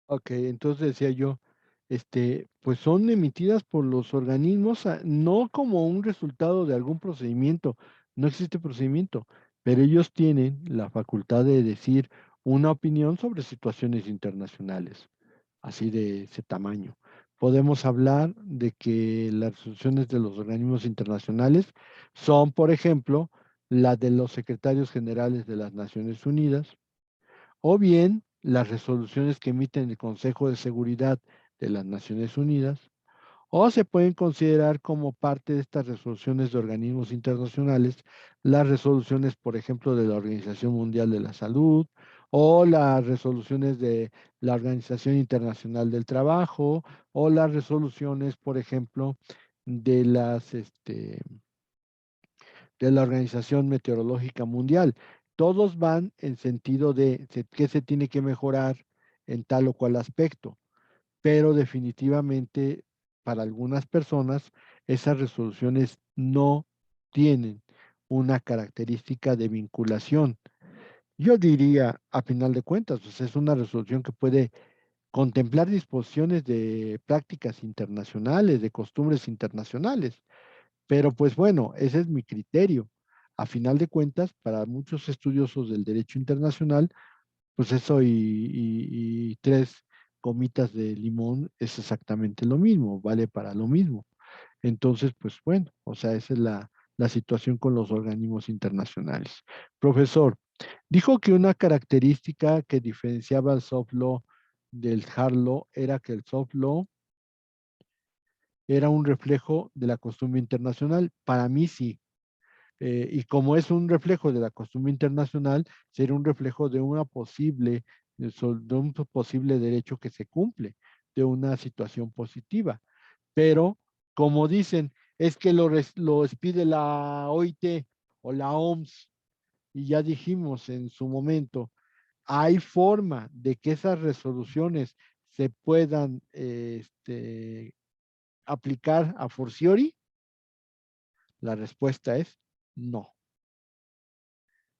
Ok, entonces decía yo, pues son emitidas por los organismos, no como un resultado de algún procedimiento, no existe procedimiento, pero ellos tienen la facultad de decir una opinión sobre situaciones internacionales, así de ese tamaño. Podemos hablar de que las resoluciones de los organismos internacionales son, por ejemplo, la de los secretarios generales de las Naciones Unidas, o bien las resoluciones que emiten el Consejo de Seguridad de las Naciones Unidas, o se pueden considerar como parte de estas resoluciones de organismos internacionales las resoluciones, por ejemplo, de la Organización Mundial de la Salud, o las resoluciones de la Organización Internacional del Trabajo, o las resoluciones, por ejemplo, de de la Organización Meteorológica Mundial. Todos van en sentido de qué se tiene que mejorar en tal o cual aspecto, pero definitivamente para algunas personas esas resoluciones no tienen una característica de vinculación. Yo diría, a final de cuentas, pues es una resolución que puede contemplar disposiciones de prácticas internacionales, de costumbres internacionales, pero pues bueno, ese es mi criterio. A final de cuentas, para muchos estudiosos del derecho internacional, pues eso y tres gomitas de limón es exactamente lo mismo, vale para lo mismo. Entonces, pues bueno, o sea, esa es la situación con los organismos internacionales. Profesor, dijo que una característica que diferenciaba al soft law del hard law era que el soft law era un reflejo de la costumbre internacional. Para mí sí. Y como es un reflejo de la costumbre internacional, sería un reflejo de una posible, de un posible derecho que se cumple, de una situación positiva. Pero, como dicen, es que lo expide la OIT o la OMS, y ya dijimos en su momento, ¿hay forma de que esas resoluciones se puedan aplicar a forciori? La respuesta es no.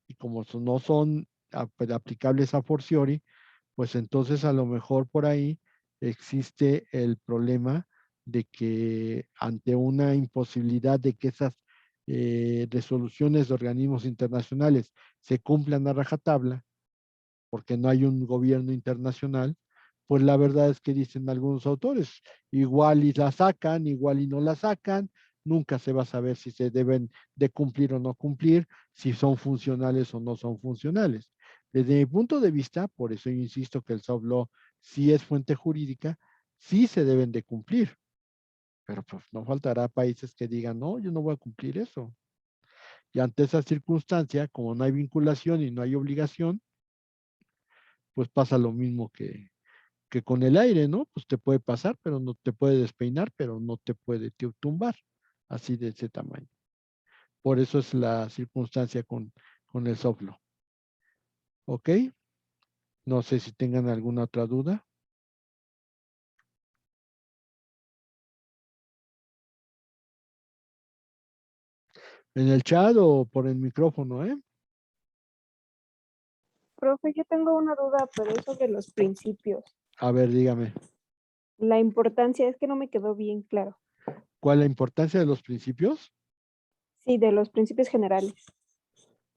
Y como no son pues, aplicables a forciori, pues entonces a lo mejor por ahí existe el problema de que ante una imposibilidad de que esas resoluciones de organismos internacionales se cumplan a rajatabla, porque no hay un gobierno internacional, pues la verdad es que dicen algunos autores, igual y la sacan, igual y no la sacan, nunca se va a saber si se deben de cumplir o no cumplir, si son funcionales o no son funcionales. Desde mi punto de vista, por eso yo insisto que el soft law sí es fuente jurídica, sí se deben de cumplir, pero pues no faltará países que digan, no, yo no voy a cumplir eso. Y ante esa circunstancia, como no hay vinculación y no hay obligación, pues pasa lo mismo que con el aire, ¿no? Pues te puede pasar, pero no te puede despeinar, pero no te puede tumbar, así de ese tamaño. Por eso es la circunstancia con el soft law. ¿Ok? No sé si tengan alguna otra duda. En el chat o por el micrófono, ¿eh? Profe, yo tengo una duda, pero es sobre los principios. A ver, dígame. La importancia es que no me quedó bien claro. ¿Cuál es la importancia de los principios? Sí, de los principios generales.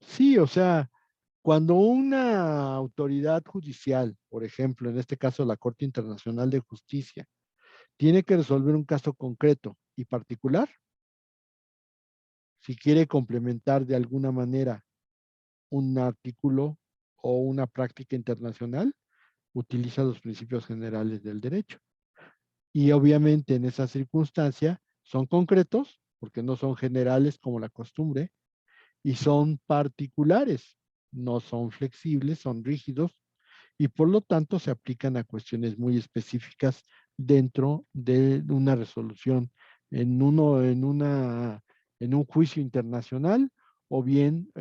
Sí, o sea, cuando una autoridad judicial, por ejemplo, en este caso la Corte Internacional de Justicia, tiene que resolver un caso concreto y particular, si quiere complementar de alguna manera un artículo o una práctica internacional, utiliza los principios generales del derecho. Y obviamente en esa circunstancia son concretos, porque no son generales como la costumbre, y son particulares, no son flexibles, son rígidos, y por lo tanto se aplican a cuestiones muy específicas dentro de una resolución en un juicio internacional o bien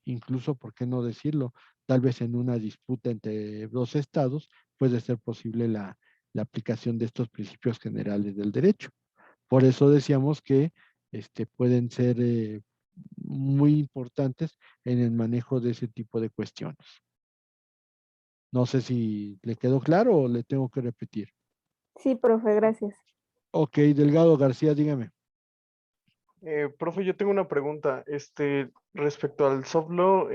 incluso, ¿por qué no decirlo? Tal vez en una disputa entre dos estados puede ser posible la aplicación de estos principios generales del derecho. Por eso decíamos que pueden ser muy importantes en el manejo de ese tipo de cuestiones. No sé si le quedó claro o le tengo que repetir. Sí, profe, gracias. Ok, Delgado García, dígame. Profe, yo tengo una pregunta, respecto al soft law,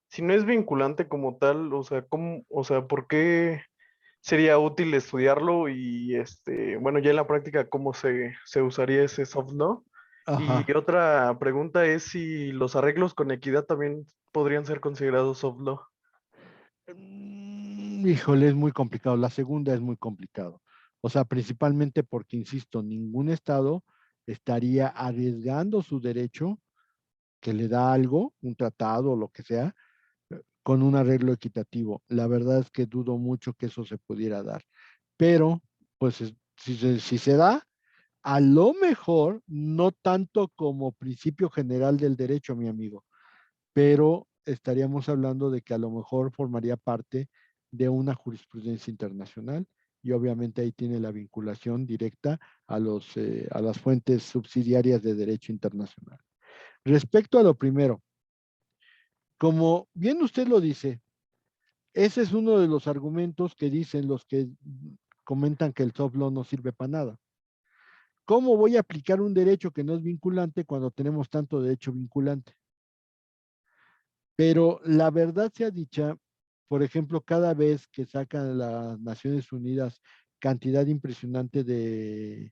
si no es vinculante como tal, o sea, ¿por qué sería útil estudiarlo y bueno, ya en la práctica, cómo se usaría ese soft law? Y Ajá. otra pregunta es si los arreglos con equidad también podrían ser considerados soft law. Híjole, es muy complicado. La segunda es muy complicado. O sea, principalmente porque, insisto, ningún estado estaría arriesgando su derecho que le da algo, un tratado o lo que sea, con un arreglo equitativo. La verdad es que dudo mucho que eso se pudiera dar. Pero, pues, si se da, a lo mejor, no tanto como principio general del derecho, mi amigo, pero estaríamos hablando de que a lo mejor formaría parte de una jurisprudencia internacional y obviamente ahí tiene la vinculación directa a las fuentes subsidiarias de derecho internacional. Respecto a lo primero, como bien usted lo dice, ese es uno de los argumentos que dicen los que comentan que el soft law no sirve para nada. ¿Cómo voy a aplicar un derecho que no es vinculante cuando tenemos tanto derecho vinculante? Pero la verdad sea dicha, por ejemplo, cada vez que sacan las Naciones Unidas cantidad impresionante de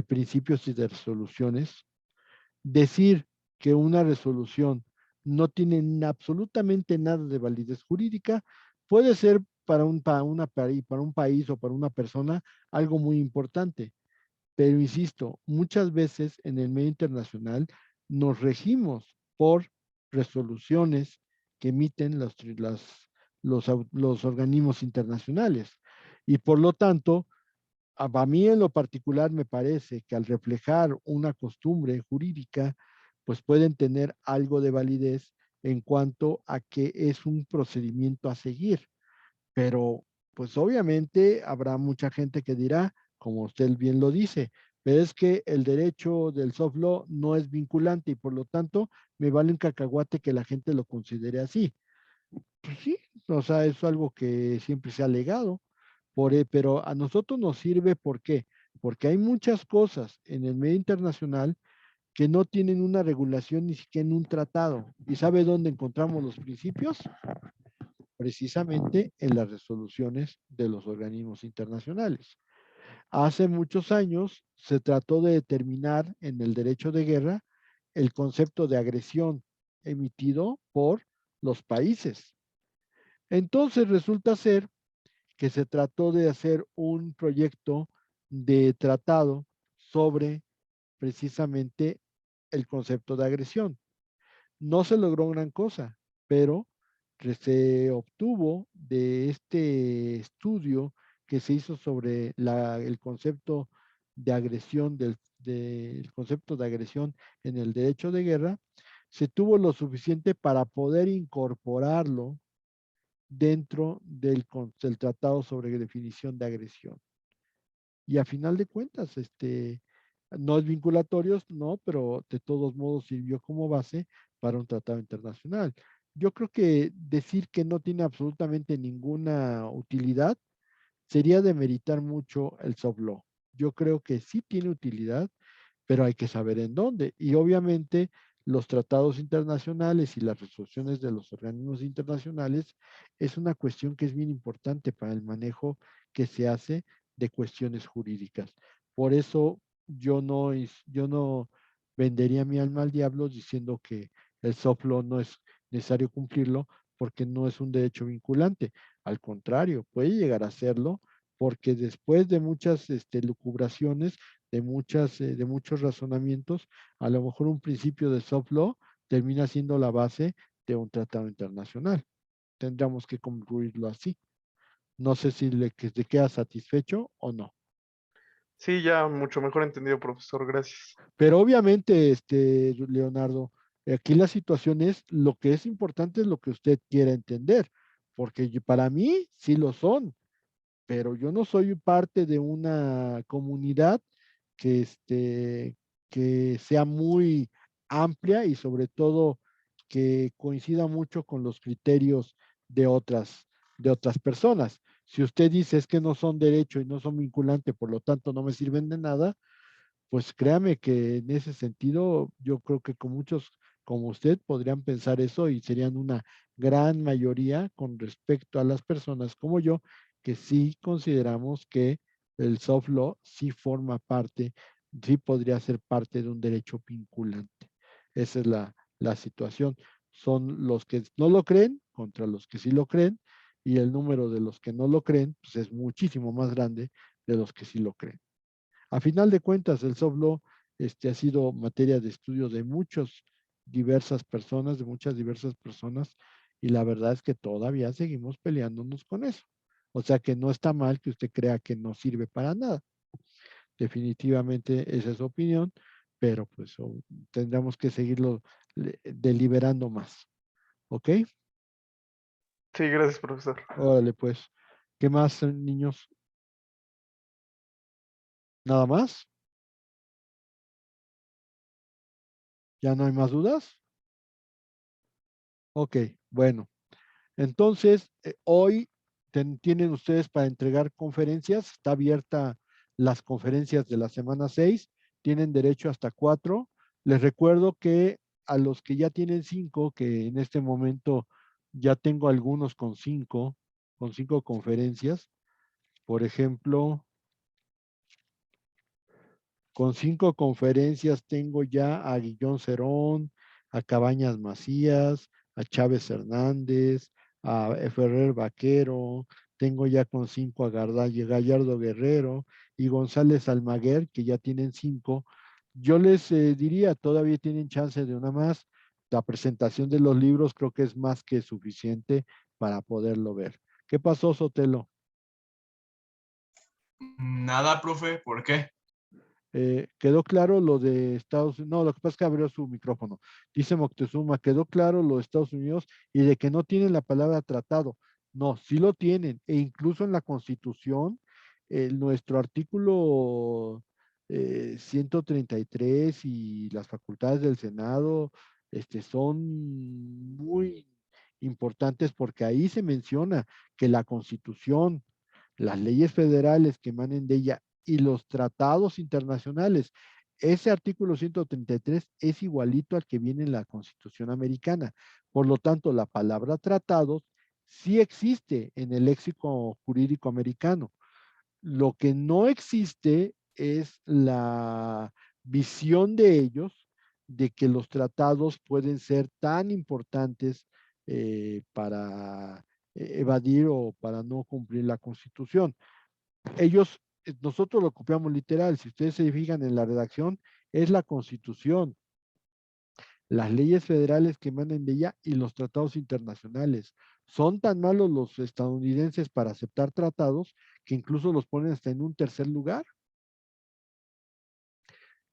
principios y de resoluciones, decir que una resolución no tiene absolutamente nada de validez jurídica puede ser para un país o para una persona algo muy importante. Pero insisto, muchas veces en el medio internacional nos regimos por resoluciones que emiten los organismos internacionales. Y por lo tanto, a mí en lo particular me parece que al reflejar una costumbre jurídica, pues pueden tener algo de validez en cuanto a que es un procedimiento a seguir. Pero pues obviamente habrá mucha gente que dirá, como usted bien lo dice, pero es que el derecho del soft law no es vinculante y por lo tanto me vale un cacahuate que la gente lo considere así. Pues sí, o sea, es algo que siempre se ha alegado, pero a nosotros nos sirve, ¿por qué? Porque hay muchas cosas en el medio internacional que no tienen una regulación ni siquiera en un tratado. ¿Y sabe dónde encontramos los principios? Precisamente en las resoluciones de los organismos internacionales. Hace muchos años se trató de determinar en el derecho de guerra el concepto de agresión emitido por los países. Entonces resulta ser que se trató de hacer un proyecto de tratado sobre precisamente el concepto de agresión. No se logró gran cosa, pero se obtuvo de este estudio que se hizo sobre el concepto de agresión, del concepto de agresión en el derecho de guerra, se tuvo lo suficiente para poder incorporarlo dentro del tratado sobre definición de agresión. Y a final de cuentas, no es vinculatorio, no, pero de todos modos sirvió como base para un tratado internacional. Yo creo que decir que no tiene absolutamente ninguna utilidad sería demeritar mucho el soft law. Yo creo que sí tiene utilidad, pero hay que saber en dónde. Y obviamente los tratados internacionales y las resoluciones de los organismos internacionales es una cuestión que es bien importante para el manejo que se hace de cuestiones jurídicas. Por eso yo no vendería mi alma al diablo diciendo que el soft law no es necesario cumplirlo porque no es un derecho vinculante. Al contrario, puede llegar a serlo porque después de muchas lucubraciones, de muchos razonamientos, a lo mejor un principio de soft law termina siendo la base de un tratado internacional. Tendríamos que concluirlo así. No sé si te queda satisfecho o no. Sí, ya mucho mejor entendido, profesor, gracias. Pero obviamente, Leonardo, aquí la situación es lo que es importante es lo que usted quiera entender, porque para mí sí lo son, pero yo no soy parte de una comunidad que, que sea muy amplia y sobre todo que coincida mucho con los criterios de otras, de otras personas. Si usted dice es que no son derecho y no son vinculantes, por lo tanto no me sirven de nada, pues créame que en ese sentido yo creo que con muchos como usted podrían pensar eso y serían una gran mayoría con respecto a las personas como yo que sí consideramos que el soft law sí forma parte, sí podría ser parte de un derecho vinculante. Esa es la situación. Son los que no lo creen contra los que sí lo creen y el número de los que no lo creen pues es muchísimo más grande de los que sí lo creen. A final de cuentas, el soft law ha sido materia de estudio de muchas diversas personas, y la verdad es que todavía seguimos peleándonos con eso. O sea que no está mal que usted crea que no sirve para nada. Definitivamente esa es su opinión, pero pues tendremos que seguirlo deliberando más. ¿Ok? Sí, gracias, profesor. Órale, pues. ¿Qué más, niños? ¿Nada más? ¿Ya no hay más dudas? Ok, bueno. Entonces, hoy tienen ustedes para entregar conferencias, está abierta las conferencias de la semana 6, tienen derecho hasta 4. Les recuerdo que a los que ya tienen 5, que en este momento ya tengo algunos con 5 conferencias, por ejemplo, con 5 conferencias tengo ya a Guillón Cerón, a Cabañas Macías, a Chávez Hernández, a Ferrer Vaquero, tengo ya con 5 a Gallardo Guerrero y González Almaguer, que ya tienen 5. Yo les diría, todavía tienen chance de una más. La presentación de los libros creo que es más que suficiente para poderlo ver. ¿Qué pasó, Sotelo? Nada, profe, ¿por qué? ¿Quedó claro lo de Estados Unidos? No, lo que pasa es que abrió su micrófono. Dice Moctezuma, quedó claro lo de Estados Unidos y de que no tienen la palabra tratado. No, sí lo tienen. E incluso en la Constitución, nuestro artículo 133 y las facultades del Senado son muy importantes porque ahí se menciona que la Constitución, las leyes federales que emanen de ella y los tratados internacionales. Ese artículo 133 es igualito al que viene en la Constitución americana. Por lo tanto, la palabra tratados sí existe en el léxico jurídico americano. Lo que no existe es la visión de ellos de que los tratados pueden ser tan importantes para evadir o para no cumplir la Constitución. Nosotros lo copiamos literal, si ustedes se fijan en la redacción, es la Constitución, las leyes federales que emanen de ella y los tratados internacionales. Son tan malos los estadounidenses para aceptar tratados que incluso los ponen hasta en un tercer lugar.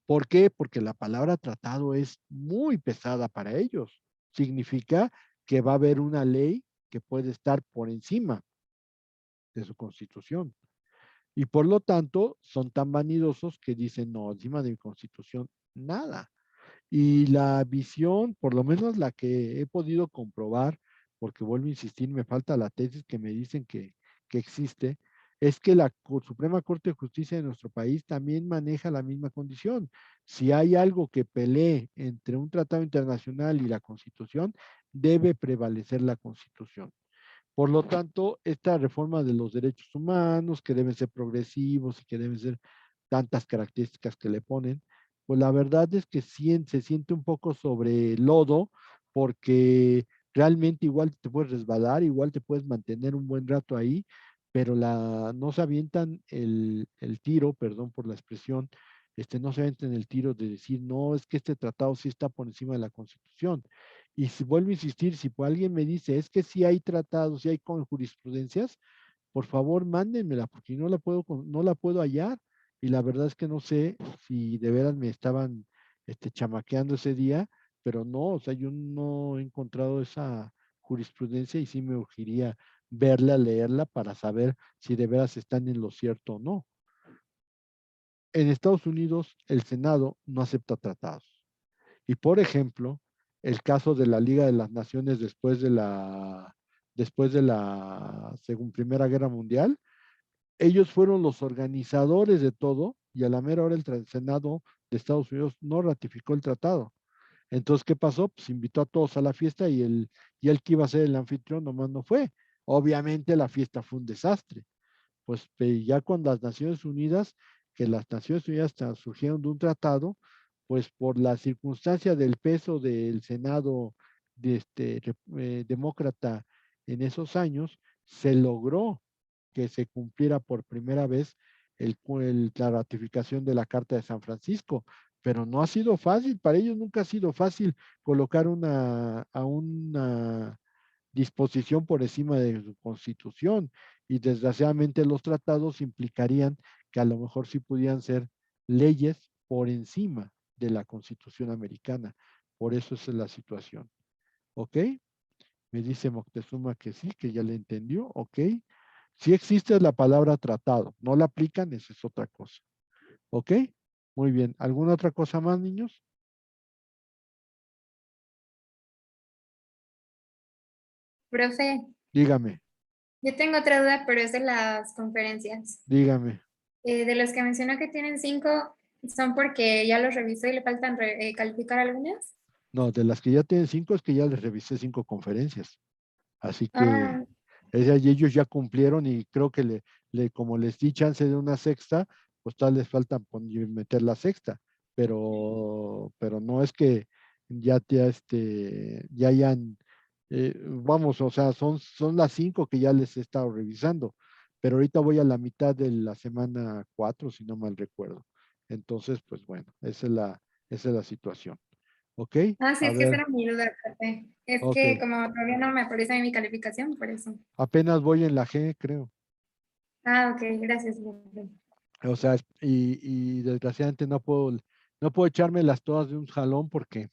¿Por qué? Porque la palabra tratado es muy pesada para ellos. Significa que va a haber una ley que puede estar por encima de su constitución. Y por lo tanto, son tan vanidosos que dicen, no, encima de mi constitución, nada. Y la visión, por lo menos la que he podido comprobar, porque vuelvo a insistir, me falta la tesis que me dicen que existe, es que la Suprema Corte de Justicia de nuestro país también maneja la misma condición. Si hay algo que pelee entre un tratado internacional y la Constitución, debe prevalecer la Constitución. Por lo tanto, esta reforma de los derechos humanos, que deben ser progresivos y que deben ser tantas características que le ponen, pues la verdad es que se siente un poco sobre lodo, porque realmente igual te puedes resbalar, igual te puedes mantener un buen rato ahí, pero no se avientan el tiro, perdón por la expresión, no se avientan el tiro de decir, no, es que este tratado sí está por encima de la Constitución. Y si vuelvo a insistir, si alguien me dice, es que sí hay tratados, sí hay con jurisprudencias, por favor mándenmela, porque no la puedo hallar. Y la verdad es que no sé si de veras me estaban chamaqueando ese día, pero no, o sea, yo no he encontrado esa jurisprudencia y sí me urgiría verla, leerla para saber si de veras están en lo cierto o no. En Estados Unidos, el Senado no acepta tratados. Y por ejemplo, el caso de la Liga de las Naciones después de la después de la Primera Guerra Mundial. Ellos fueron los organizadores de todo y a la mera hora el Senado de Estados Unidos no ratificó el tratado. Entonces, ¿qué pasó? Pues invitó a todos a la fiesta y él que iba a ser el anfitrión nomás no fue. Obviamente la fiesta fue un desastre. Pues ya con las Naciones Unidas, que las Naciones Unidas surgieron de un tratado, pues por la circunstancia del peso del Senado demócrata en esos años, se logró que se cumpliera por primera vez la ratificación de la Carta de San Francisco, pero no ha sido fácil, para ellos nunca ha sido fácil colocar a una disposición por encima de su constitución y desgraciadamente los tratados implicarían que a lo mejor sí pudieran ser leyes por encima de la constitución americana. Por eso es la situación. ¿Ok? Me dice Moctezuma que sí, que ya le entendió. ¿Ok? Si existe la palabra tratado, no la aplican, esa es otra cosa. ¿Ok? Muy bien. ¿Alguna otra cosa más, niños? Profe, Dígame, yo tengo otra duda, pero es de las conferencias. dígame. De los que mencionó que tienen 5, ¿son porque ya los revisó y le faltan calificar algunas? No, de las que ya tienen 5 es que ya les revisé 5 conferencias. Así que Ah, y ellos ya cumplieron y creo que como les di chance de una sexta, pues tal les falta meter la sexta, pero no es que ya hayan, vamos, o sea, son las 5 que ya les he estado revisando, pero ahorita voy a la mitad de la semana 4, si no mal recuerdo. Entonces, pues bueno, esa es la situación. ¿Ok? sí, A es que esa ver, era mi duda, profe. Es ok. que como todavía no me aparece en mi calificación, por eso. Apenas voy en la G, creo. Ok, gracias, profe. O sea, y desgraciadamente no puedo echármelas todas de un jalón porque,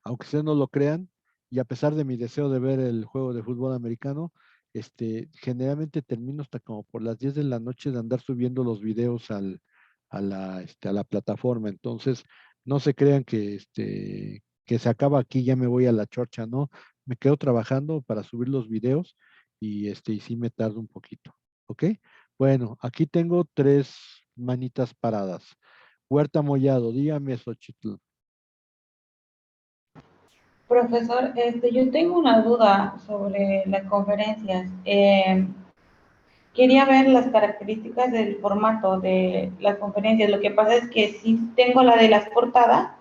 aunque ustedes no lo crean, y a pesar de mi deseo de ver el juego de fútbol americano, generalmente termino hasta como por las 10 de la noche de andar subiendo los videos a la plataforma. Entonces, no se crean que se acaba aquí, ya me voy a la chorcha, ¿no? Me quedo trabajando para subir los videos y sí me tardo un poquito. ¿Ok? Bueno, aquí tengo 3 manitas paradas. Huerta Mollado, dígame, Xochitl. Profesor, yo tengo una duda sobre las conferencias. Quería ver las características del formato de las conferencias. Lo que pasa es que sí tengo la de las portadas,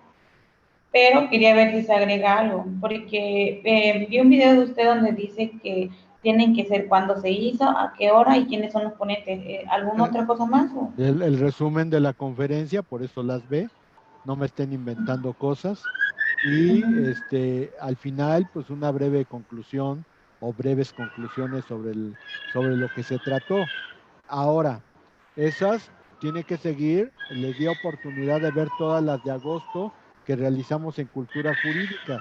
pero quería ver si se agrega algo, porque vi un video de usted donde dice que tienen que ser cuándo se hizo, a qué hora y quiénes son los ponentes. ¿Alguna Eh, otra cosa más? el resumen de la conferencia, por eso las ve, no me estén inventando cosas. Y al final, pues una breve conclusión o breves conclusiones sobre lo que se trató. Ahora, esas tiene que seguir, les di oportunidad de ver todas las de agosto que realizamos en Cultura Jurídica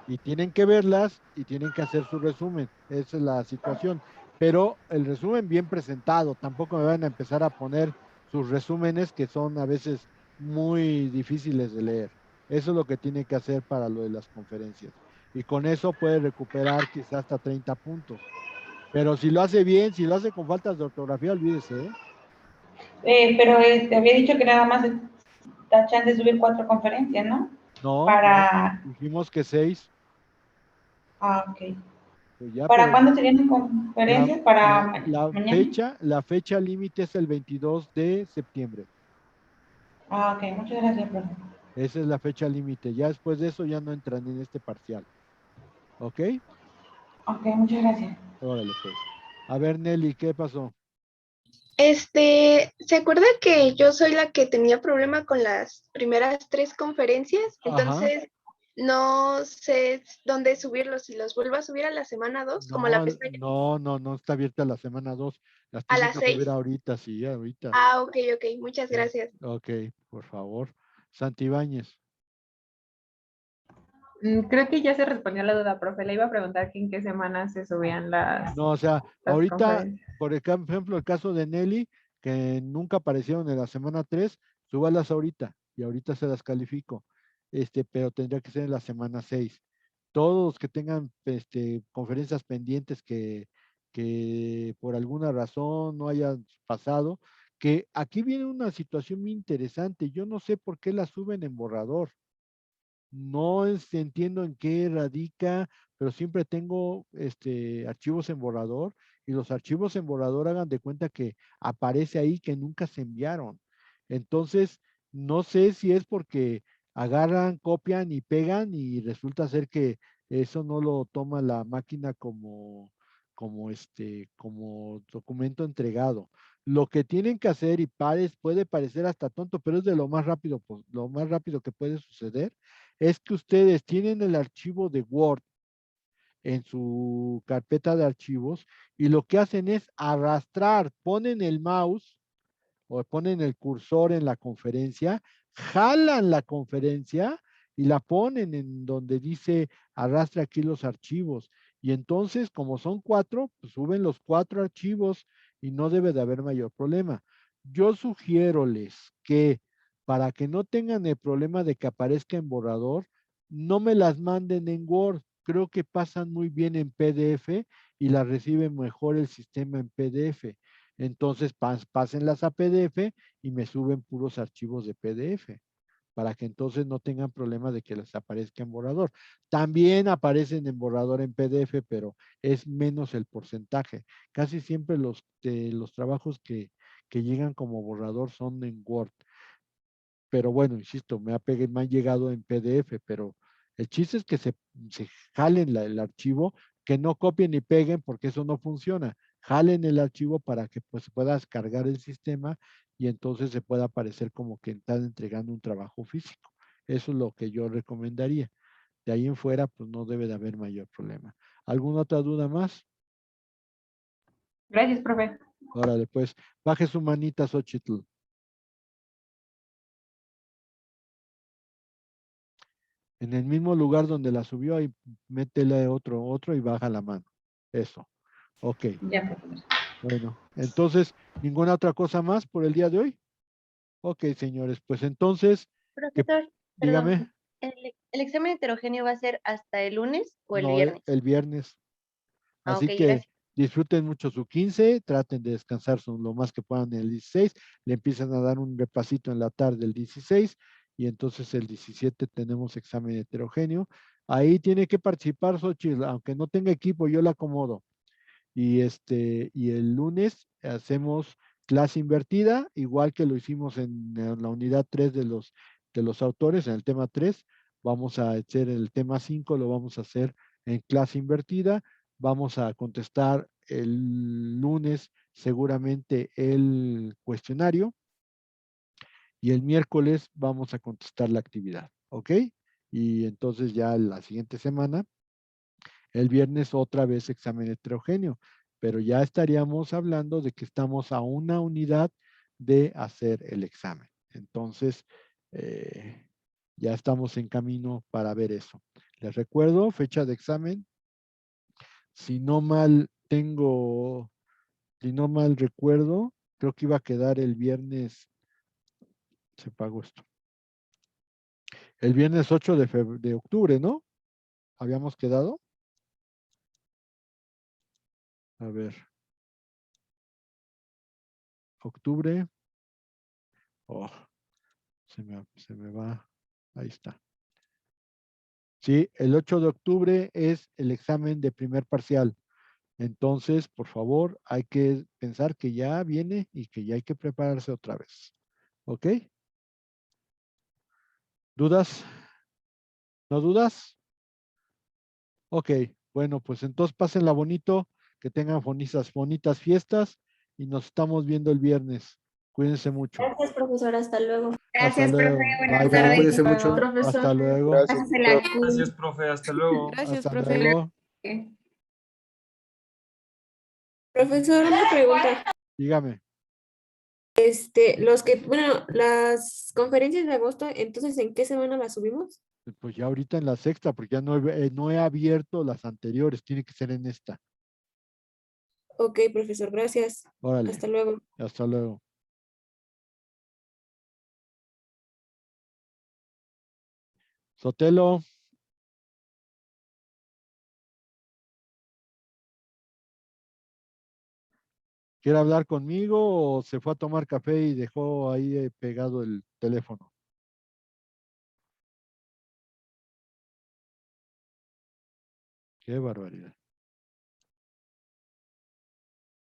y tienen que verlas y tienen que hacer su resumen. Esa es la situación. Pero el resumen bien presentado, tampoco me van a empezar a poner sus resúmenes que son a veces muy difíciles de leer. Eso es lo que tiene que hacer para lo de las conferencias. Y con eso puede recuperar quizás hasta 30 puntos. Pero si lo hace bien, si lo hace con faltas de ortografía, olvídese, ¿eh? Pero había dicho que nada más da chance de subir 4 conferencias, ¿no? No, no, Para, dijimos que 6, ok. pues ya, ¿Para pero cuándo serían las la, conferencias? ¿Para la, la mañana? fecha, la fecha límite es el 22 de septiembre. Ok, muchas gracias, profe. Esa es la fecha límite. Ya después de eso ya no entran en este parcial. ¿Ok? Ok, muchas gracias. Órale, pues. A ver, Nelly, ¿qué pasó? ¿Se acuerda que yo soy la que tenía problema con las primeras 3 conferencias? Ajá. Entonces, no sé dónde subirlos, si los vuelvo a subir a la semana 2 como la No, pestaña, no está abierta la semana 2. Las a tiene las que subir 6. ahorita, sí, ahorita. Ok, muchas Sí. gracias. Ok, por favor. Santibáñez. Creo que ya se respondió la duda, profe. Le iba a preguntar que en qué semana se subían No, o sea, las ahorita, conferencias. por ejemplo, el caso de Nelly, que nunca aparecieron en la semana 3, súbalas ahorita y ahorita se las califico. Pero tendría que ser en la semana 6. todos los que tengan conferencias pendientes que por alguna razón no hayan pasado, que aquí viene una situación muy interesante. Yo no sé por qué la suben en borrador. No entiendo en qué radica, pero siempre tengo archivos en borrador y los archivos en borrador hagan de cuenta que aparece ahí que nunca se enviaron. Entonces, no sé si es porque agarran, copian y pegan y resulta ser que eso no lo toma la máquina como documento entregado. Lo que tienen que hacer, y puede parecer hasta tonto, pero es de lo más rápido, lo más rápido que puede suceder, es que ustedes tienen el archivo de Word en su carpeta de archivos y lo que hacen es arrastrar, ponen el mouse o ponen el cursor en la conferencia, jalan la conferencia y la ponen en donde dice arrastra aquí los archivos. Y entonces, como son 4, pues suben los 4 archivos y no debe de haber mayor problema. Yo sugiéroles que para que no tengan el problema de que aparezca en borrador, no me las manden en Word. Creo que pasan muy bien en PDF y las recibe mejor el sistema en PDF. Entonces pásenlas a PDF y me suben puros archivos de PDF para que entonces no tengan problema de que les aparezca en borrador. También aparecen en borrador en PDF, pero es menos el porcentaje. Casi siempre los trabajos que llegan como borrador son en Word. Pero bueno, insisto, me han llegado en PDF, pero el chiste es que se jalen el archivo, que no copien ni peguen porque eso no funciona. Jalen el archivo para que pues pueda descargar el sistema y entonces se pueda aparecer como que están entregando un trabajo físico. Eso es lo que yo recomendaría. De ahí en fuera, pues no debe de haber mayor problema. ¿Alguna otra duda más? Gracias, profe. Órale, pues, baje su manita, Xochitl. En el mismo lugar donde la subió, ahí métele otro y baja la mano. Eso. Ok. Ya, profesor. Bueno, entonces, ¿ninguna otra cosa más por el día de hoy? Ok, señores, pues entonces, Profesor, perdón, dígame, ¿el examen heterogéneo va a ser hasta el lunes o el no, viernes? el viernes. Ah, ok, Así que gracias. disfruten mucho su 15, traten de descansar lo más que puedan en el 16, le empiezan a dar un repasito en la tarde el 16 y entonces el 17 tenemos examen heterogéneo. Ahí tiene que participar Xochitl, aunque no tenga equipo, yo la acomodo. Y el lunes hacemos clase invertida, igual que lo hicimos en la unidad 3 de los autores, en el tema 3. Vamos a hacer el tema 5, lo vamos a hacer en clase invertida. Vamos a contestar el lunes seguramente el cuestionario y el miércoles vamos a contestar la actividad, ¿ok? Y entonces ya la siguiente semana el viernes otra vez examen heterogéneo, pero ya estaríamos hablando de que estamos a una unidad de hacer el examen. Entonces, ya estamos en camino para ver eso. Les recuerdo, fecha de examen. Si no mal recuerdo, creo que iba a quedar el viernes, se pagó esto, el viernes 8 de octubre, ¿no? Habíamos quedado. A ver, octubre. Oh, se me va. Ahí está. Sí, el 8 de octubre es el examen de primer parcial. Entonces, por favor, hay que pensar que ya viene y que ya hay que prepararse otra vez. ¿Ok? ¿Dudas? ¿No dudas? Ok, bueno, pues entonces pásenla bonito, que tengan bonitas fiestas y nos estamos viendo el viernes. Cuídense mucho. Gracias, profesor. Hasta luego. Hasta Gracias, profe. luego. Buenas Bye, tardes. bye. Cuídense mucho. Hasta luego. Gracias, Pásasela profesor. cool. Gracias, profe. Hasta luego. Gracias, Hasta profe. luego. Profesor, una pregunta. Dígame. Las conferencias de agosto, entonces, ¿en qué semana las subimos? Pues ya ahorita en la sexta, porque ya no he abierto las anteriores, tiene que ser en esta. Ok, profesor, gracias. Órale, Hasta luego. hasta luego. Sotelo. ¿Quiere hablar conmigo o se fue a tomar café y dejó ahí pegado el teléfono? Qué barbaridad.